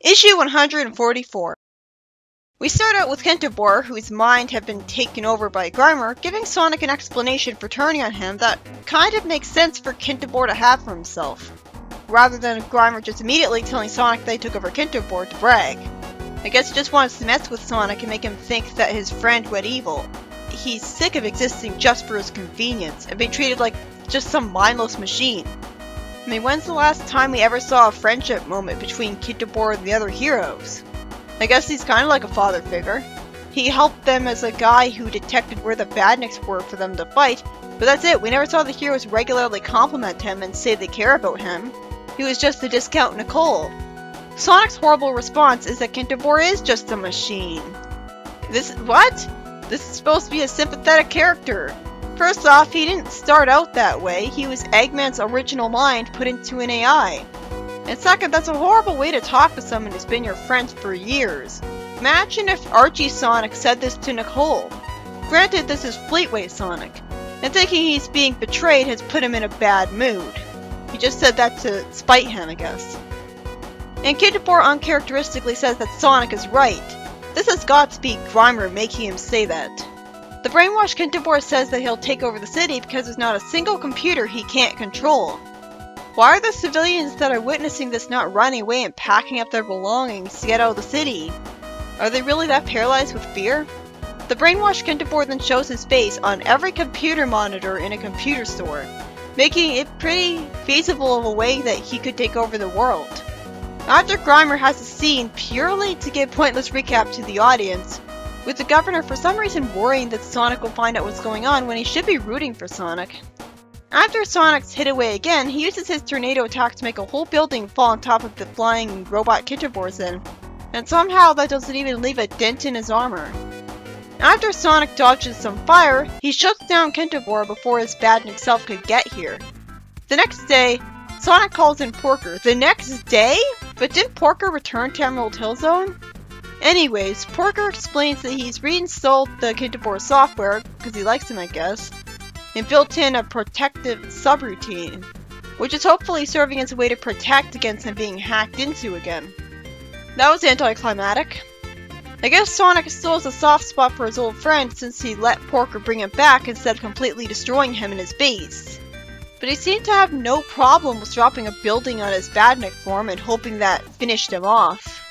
Issue 144. We start out with Kentobor, whose mind had been taken over by Grimer, giving Sonic an explanation for turning on him that kind of makes sense for Kentobor to have for himself, rather than Grimer just immediately telling Sonic they took over Kentobor to brag. I guess he just wants to mess with Sonic and make him think that his friend went evil. He's sick of existing just for his convenience and being treated like just some mindless machine. I mean, when's the last time we ever saw a friendship moment between Kentobor and the other heroes? I guess he's kind of like a father figure. He helped them as a guy who detected where the badniks were for them to fight, but that's it. We never saw the heroes regularly compliment him and say they care about him. He was just a discount Nicole. Sonic's horrible response is that Kentobor is just a machine. What? This is supposed to be a sympathetic character. First off, he didn't start out that way. He was Eggman's original mind put into an AI. And second, that's a horrible way to talk to someone who's been your friend for years. Imagine if Archie Sonic said this to Nicole. Granted, this is Fleetway Sonic, and thinking he's being betrayed has put him in a bad mood. He just said that to spite him, I guess. And Kentobor uncharacteristically says that Sonic is right. This is Godspeed Grimer making him say that. The brainwashed Kentobor says that he'll take over the city because there's not a single computer he can't control. Why are the civilians that are witnessing this not running away and packing up their belongings to get out of the city? Are they really that paralyzed with fear? The brainwashed Kentobor then shows his face on every computer monitor in a computer store, making it pretty feasible of a way that he could take over the world. After Grimer has a scene purely to give pointless recap to the audience, with the governor for some reason worrying that Sonic will find out what's going on when he should be rooting for Sonic. After Sonic's hit away again, he uses his tornado attack to make a whole building fall on top of the flying robot Kentobor's in, and somehow that doesn't even leave a dent in his armor. After Sonic dodges some fire, he shuts down Kentobor before his badnik self could get here. The next day, Sonic calls in Porker. The next day? But didn't Porker return to Emerald Hill Zone? Anyways, Porker explains that he's reinstalled the Kentobor software, because he likes him I guess, and built in a protective subroutine, which is hopefully serving as a way to protect against him being hacked into again. That was anticlimactic. I guess Sonic still has a soft spot for his old friend since he let Porker bring him back instead of completely destroying him in his base. But he seemed to have no problem with dropping a building on his badnik form and hoping that finished him off.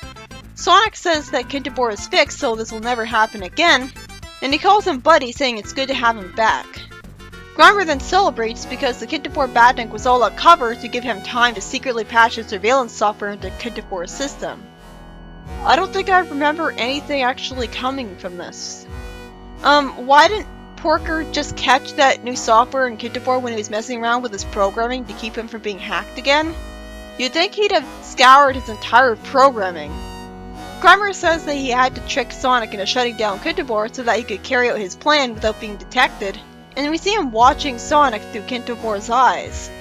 Sonic says that Kentobor is fixed so this will never happen again, and he calls him Buddy saying it's good to have him back. Grimer then celebrates because the Kentobor badnik was all a cover to give him time to secretly patch his surveillance software into Kentobor's system. I don't think I remember anything actually coming from this. Why didn't Porker just catch that new software in Kentobor when he was messing around with his programming to keep him from being hacked again? You'd think he'd have scoured his entire programming. Grimer says that he had to trick Sonic into shutting down Kentobor so that he could carry out his plan without being detected, and we see him watching Sonic through Kentobor's eyes.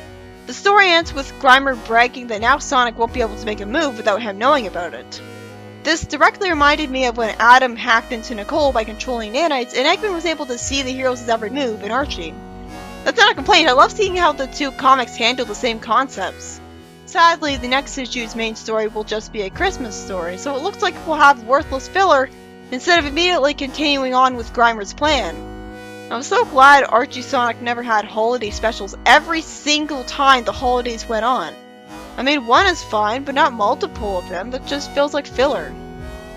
The story ends with Grimer bragging that now Sonic won't be able to make a move without him knowing about it. This directly reminded me of when Adam hacked into Nicole by controlling nanites, and Eggman was able to see the hero's every move in Archie. That's not a complaint, I love seeing how the two comics handle the same concepts. Sadly, the next issue's main story will just be a Christmas story, so it looks like we'll have worthless filler instead of immediately continuing on with Grimer's plan. I'm so glad Archie Sonic never had holiday specials every single time the holidays went on. I mean, one is fine, but not multiple of them. That just feels like filler.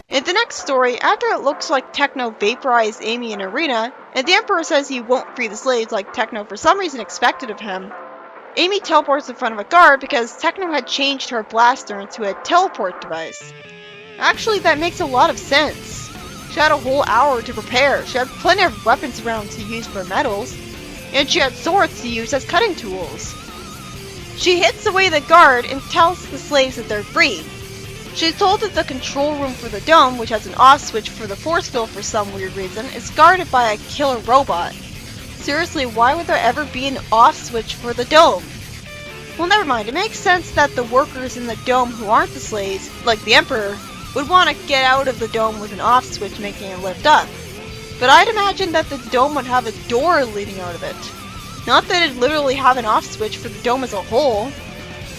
In the next story, after it looks like Techno vaporized Amy in Arena, and the Emperor says he won't free the slaves like Techno for some reason expected of him, Amy teleports in front of a guard because Techno had changed her blaster into a teleport device. Actually, that makes a lot of sense. She had a whole hour to prepare, she had plenty of weapons around to use for medals, and she had swords to use as cutting tools. She hits away the guard and tells the slaves that they're free. She's told that the control room for the dome, which has an off switch for the force field for some weird reason, is guarded by a killer robot. Seriously, why would there ever be an off switch for the dome? Well, never mind, it makes sense that the workers in the dome who aren't the slaves, like the Emperor, would want to get out of the dome with an off switch making it lift up. But I'd imagine that the dome would have a door leading out of it. Not that it'd literally have an off switch for the dome as a whole.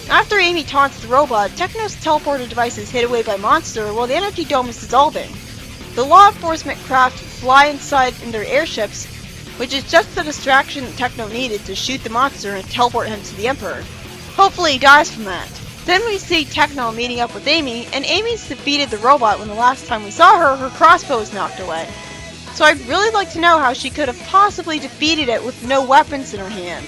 After Amy taunts the robot, Techno's teleporter device is hid away by Monster while the energy dome is dissolving. The law enforcement craft fly inside in their airships, which is just the distraction that Techno needed to shoot the monster and teleport him to the Emperor. Hopefully he dies from that. Then we see Techno meeting up with Amy, and Amy's defeated the robot when the last time we saw her, her crossbow was knocked away. So I'd really like to know how she could have possibly defeated it with no weapons in her hand.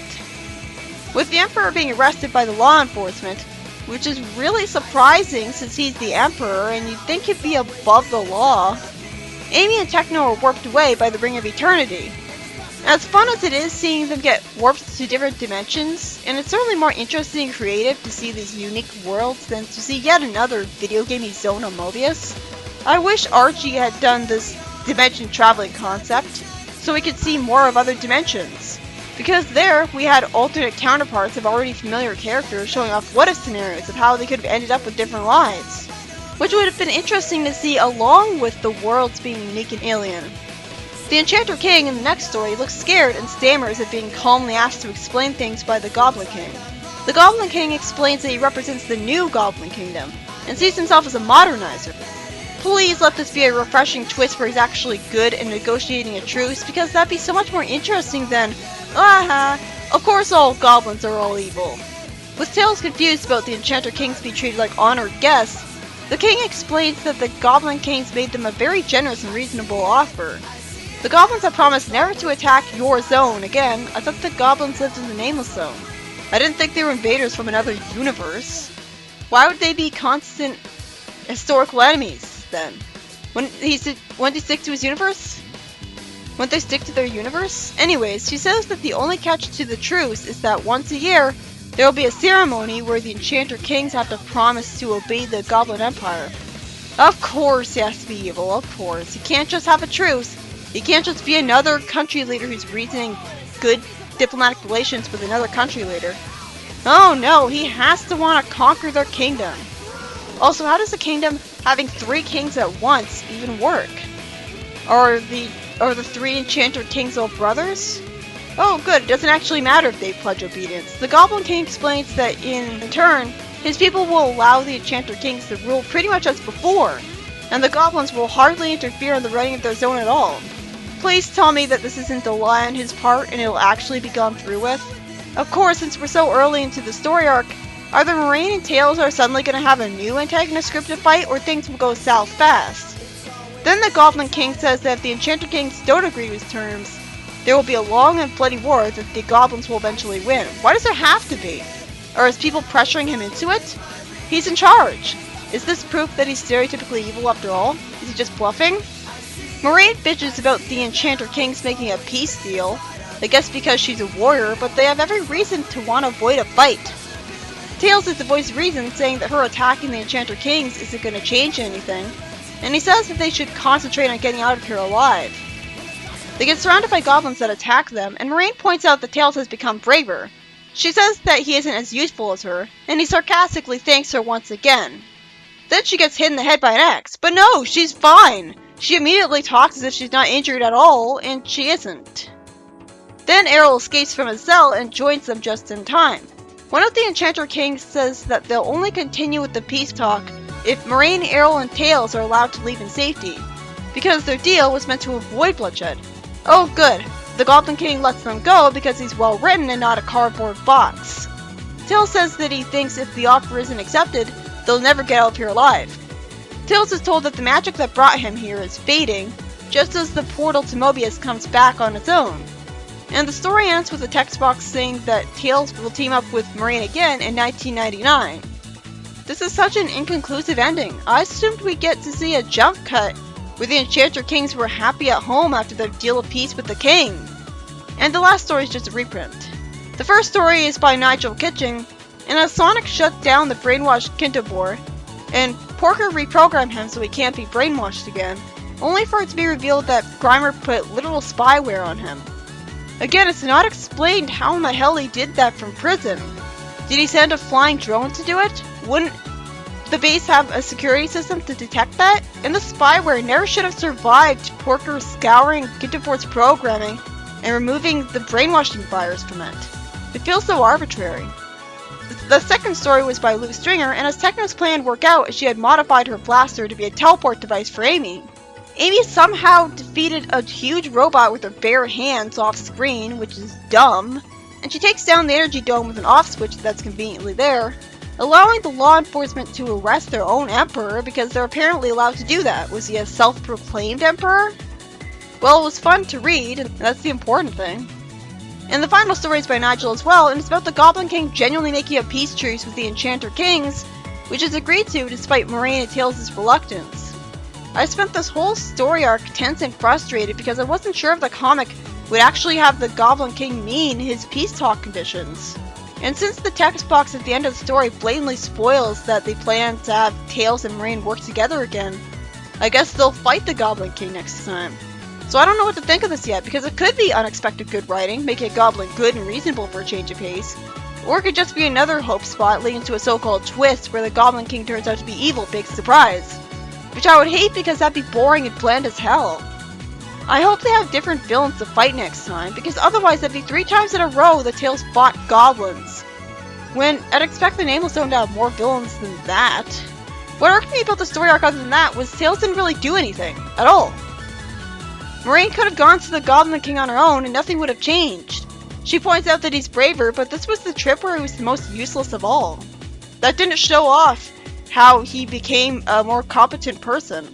With the Emperor being arrested by the law enforcement, which is really surprising since he's the Emperor and you'd think he'd be above the law, Amy and Techno are warped away by the Ring of Eternity. As fun as it is seeing them get warped to different dimensions, and it's certainly more interesting and creative to see these unique worlds than to see yet another video gamey zone on Mobius, I wish Archie had done this dimension traveling concept so we could see more of other dimensions. Because there, we had alternate counterparts of already familiar characters showing off what-if scenarios of how they could have ended up with different lives, which would have been interesting to see along with the worlds being unique and alien. The Enchanter King in the next story looks scared and stammers at being calmly asked to explain things by the Goblin King. The Goblin King explains that he represents the new Goblin Kingdom, and sees himself as a modernizer. Please let this be a refreshing twist where he's actually good in negotiating a truce, because that'd be so much more interesting than, of course all goblins are all evil. With Tails confused about the Enchanter Kings being treated like honored guests, the King explains that the Goblin Kings made them a very generous and reasonable offer. The goblins have promised never to attack your zone again. I thought the goblins lived in the Nameless Zone. I didn't think they were invaders from another universe. Why would they be constant historical enemies, then? Wouldn't they stick to his universe? Wouldn't they stick to their universe? Anyways, she says that the only catch to the truce is that once a year, there will be a ceremony where the Enchanter Kings have to promise to obey the Goblin Empire. Of course he has to be evil, of course. He can't just have a truce. He can't just be another country leader who's reasoning good diplomatic relations with another country leader. Oh no, he has to want to conquer their kingdom. Also, how does a kingdom having 3 kings at once even work? Are the 3 Enchanter Kings all brothers? Oh good, it doesn't actually matter if they pledge obedience. The Goblin King explains that in turn, his people will allow the Enchanter Kings to rule pretty much as before, and the goblins will hardly interfere in the running of their zone at all. Please tell me that this isn't a lie on his part and it'll actually be gone through with. Of course, since we're so early into the story arc, either Moraine and Tails are suddenly going to have a new antagonist script to fight, or things will go south fast. Then the Goblin King says that if the Enchanter Kings don't agree to his terms, there will be a long and bloody war that the goblins will eventually win. Why does there have to be? Or is people pressuring him into it? He's in charge. Is this proof that he's stereotypically evil after all? Is he just bluffing? Moraine bitches about the Enchanter Kings making a peace deal, I guess because she's a warrior, but they have every reason to want to avoid a fight. Tails is the voice of reason, saying that her attacking the Enchanter Kings isn't going to change anything, and he says that they should concentrate on getting out of here alive. They get surrounded by goblins that attack them, and Moraine points out that Tails has become braver. She says that he isn't as useful as her, and he sarcastically thanks her once again. Then she gets hit in the head by an axe, but no, she's fine! She immediately talks as if she's not injured at all, and she isn't. Then Errol escapes from his cell and joins them just in time. One of the Enchanter Kings says that they'll only continue with the peace talk if Moraine, Errol, and Tails are allowed to leave in safety, because their deal was meant to avoid bloodshed. Oh good, the Goblin King lets them go because he's well written and not a cardboard box. Tails says that he thinks if the offer isn't accepted, they'll never get out of here alive. Tails is told that the magic that brought him here is fading, just as the portal to Mobius comes back on its own. And the story ends with a text box saying that Tails will team up with Moraine again in 1999. This is such an inconclusive ending. I assumed we'd get to see a jump cut where the Enchanter Kings were happy at home after their deal of peace with the King. And the last story is just a reprint. The first story is by Nigel Kitching, and as Sonic shut down the brainwashed Kintobor, and Porker reprogrammed him so he can't be brainwashed again, only for it to be revealed that Grimer put literal spyware on him. Again, it's not explained how in the hell he did that from prison. Did he send a flying drone to do it? Wouldn't the base have a security system to detect that? And the spyware never should have survived Porker scouring Kintobor's programming and removing the brainwashing virus from it. It feels so arbitrary. The The second story was by Lou Stringer, and as Techno's plan worked out, she had modified her blaster to be a teleport device for Amy. Amy somehow defeated a huge robot with her bare hands off screen, which is dumb, and she takes down the energy dome with an off switch that's conveniently there, allowing the law enforcement to arrest their own emperor because they're apparently allowed to do that. Was he a self-proclaimed emperor? Well, it was fun to read, and that's the important thing. And the final story is by Nigel as well, and it's about the Goblin King genuinely making a peace truce with the Enchanter Kings, which is agreed to despite Moraine and Tails' reluctance. I spent this whole story arc tense and frustrated because I wasn't sure if the comic would actually have the Goblin King mean his peace talk conditions. And since the text box at the end of the story blatantly spoils that they plan to have Tails and Moraine work together again, I guess they'll fight the Goblin King next time. So I don't know what to think of this yet, because it could be unexpected good writing, making a goblin good and reasonable for a change of pace. Or it could just be another hope spot leading to a so-called twist where the Goblin King turns out to be evil, big surprise. Which I would hate because that'd be boring and bland as hell. I hope they have different villains to fight next time, because otherwise that'd be 3 times in a row that Tails fought goblins. When I'd expect the Nameless Zone to have more villains than that. What irked me about the story arc other than that was Tails didn't really do anything, at all. Moraine could have gone to the Goblin King on her own and nothing would have changed. She points out that he's braver, but this was the trip where he was the most useless of all. That didn't show off how he became a more competent person.